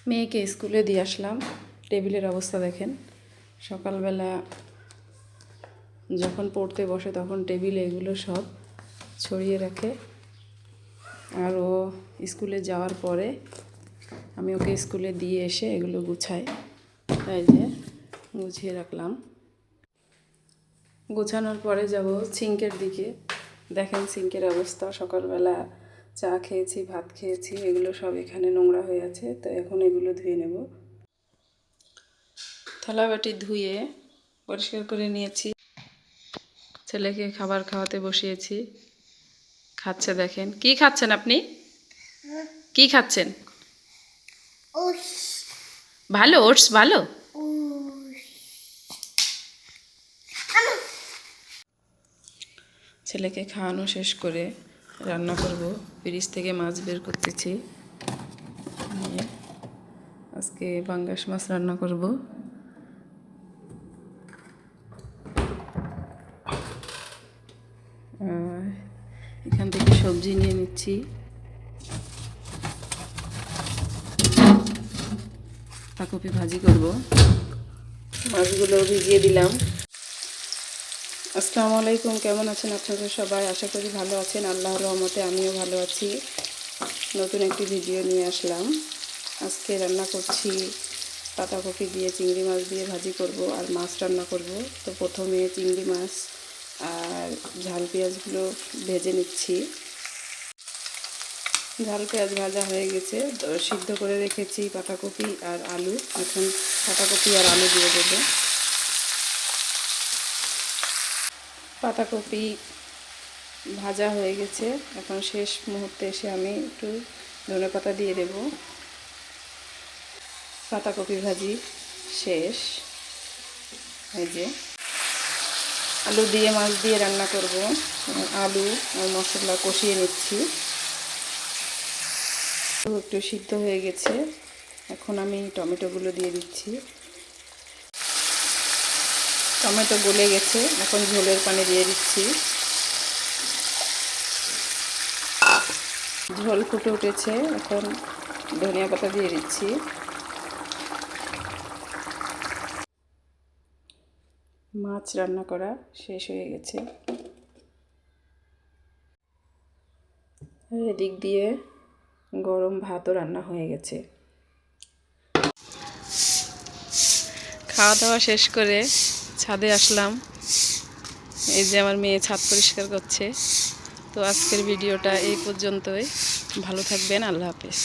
মেয়েকে স্কুলে দিয়ে আসলাম। টেবিলের অবস্থা দেখেন। সকালবেলা যখন পড়তে বসে তখন টেবিলে এগুলো সব ছড়িয়ে রাখে, আর ও স্কুলে যাওয়ার পরে আমি ওকে স্কুলে দিয়ে এসে এগুলো গুছাই। তাই যে গুছিয়ে রাখলাম। গোছানোর পরে যাব সিঙ্কের দিকে। দেখেন সিঙ্কের অবস্থা। সকালবেলা চা খেয়েছি, ভাত খেয়েছি, এগুলো সব এখানে নোংরা হয়ে আছে। তো এখন এগুলো ধুয়ে নেব। থালাবাটি ধুয়ে পরিষ্কার করে নিয়েছি। ছেলেকে খাবার খাওয়াতে বসিয়েছি। খাচ্ছে, দেখেন কি খাচ্ছেন আপনি? কি খাচ্ছেন? ভালো, ওটস ভালো। ছেলেকে খাওয়ানো শেষ করে রান্না করব। ফ্রিজ থেকে মাছ বের করতেছি। আজকে পাঙ্গাস মাছ রান্না করব। এখান থেকে সবজি নিয়ে নিচ্ছি। পাতাকপি ভাজি করব। মাছগুলো ভিজিয়ে দিলাম। আসসালামু আলাইকুম, কেমন আছেন আপনারা সবাই? আশা করি ভালো আছেন। আল্লাহর রহমতে আমিও ভালো আছি। নতুন একটি ভিডিও নিয়ে আসলাম। আজকে রান্না করছি পাতাকপি দিয়ে, চিংড়ি মাছ দিয়ে ভাজি করব আর মাছ রান্না করব। তো প্রথমে চিংড়ি মাছ আর ঝাল পেঁয়াজগুলো ভেজে নিচ্ছি। ঝাল পেঁয়াজ ভাজা হয়ে গেছে। তো সিদ্ধ করে রেখেছি পাতাকপি আর আলু। এখন পাতাকপি আর আলু দিয়ে দেবো। পাতাকপি ভাজা হয়ে গেছে। এখন শেষ মুহূর্তে এসে আমি একটু ধনেপাতা দিয়ে দেব। পাতাকপি ভাজি শেষ। এই যে আলু দিয়ে মাছ দিয়ে রান্না করব। আলু আর মশলা কষিয়ে নিচ্ছি। একটু সিদ্ধ হয়ে গেছে। এখন আমি টমেটোগুলো দিয়ে দিচ্ছি। টমেটো গলে গেছে। এখন ঝোলের পানি দিয়ে দিচ্ছি। ঝোল ফুটে উঠেছে। এখন ধনিয়া পাতা দিয়ে দিচ্ছি। মাছ রান্না করা শেষ হয়ে গেছে। এদিক দিয়ে গরম ভাতও রান্না হয়ে গেছে। খাওয়া দাওয়া শেষ করে ছাদে আসলাম। এই যে আমার মেয়ে ছাদ পরিষ্কার করছে। তো আজকের ভিডিওটা এই পর্যন্তই। ভালো থাকবেন। আল্লাহ হাফেজ।